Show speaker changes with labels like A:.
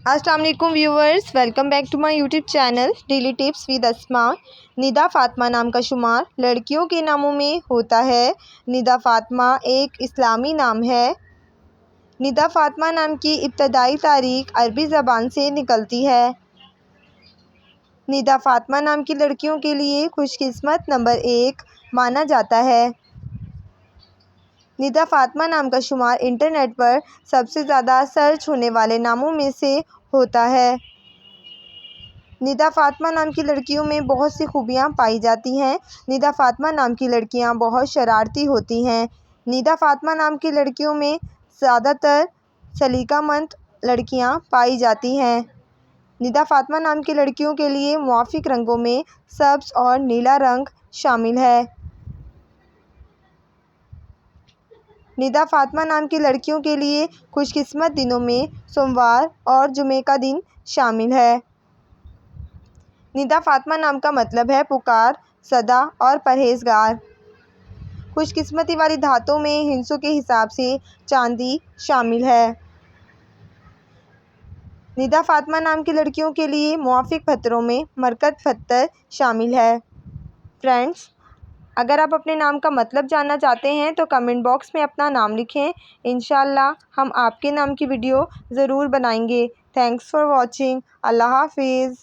A: السلام علیکم viewers, welcome back to my YouTube channel daily tips with Asma. Nida Fatima نام کا شمار لڑکیوں کے ناموں میں ہوتا ہے۔ ندا فاطمہ ایک اسلامی نام ہے۔ ندا فاطمہ نام کی ابتدائی تاریخ عربی زبان سے نکلتی ہے۔ ندا فاطمہ نام کی لڑکیوں کے لیے خوش قسمت نمبر 1 مانا جاتا ہے۔ ندا فاطمہ نام کا شمار انٹرنیٹ پر سب سے زیادہ سرچ ہونے والے ناموں میں سے ہوتا ہے۔ ندا فاطمہ نام کی لڑکیوں میں بہت سی خوبیاں پائی جاتی ہیں۔ ندا فاطمہ نام کی لڑکیاں بہت شرارتی ہوتی ہیں۔ ندا فاطمہ نام کی لڑکیوں میں زیادہ تر سلیقہ مند لڑکیاں پائی جاتی ہیں۔ ندا فاطمہ نام کی لڑکیوں کے لیے موافق رنگوں میں سبز اور نیلا رنگ شامل ہے۔ ندا فاطمہ نام کی لڑکیوں کے لیے خوش قسمت دنوں میں سوموار اور جمعے کا دن شامل ہے۔ ندا فاطمہ نام کا مطلب ہے پکار، صدا اور پرہیزگار۔ خوش قسمتی والی دھاتوں میں ہندسوں کے حساب سے چاندی شامل ہے۔ ندا فاطمہ نام کی لڑکیوں کے لیے موافق پتھروں میں مرکز پتھر شامل ہے۔ فرینڈز، اگر آپ اپنے نام کا مطلب جاننا چاہتے ہیں تو کمنٹ باکس میں اپنا نام لکھیں۔ انشاءاللہ ہم آپ کے نام کی ویڈیو ضرور بنائیں گے۔ Thanks for watching. اللہ حافظ۔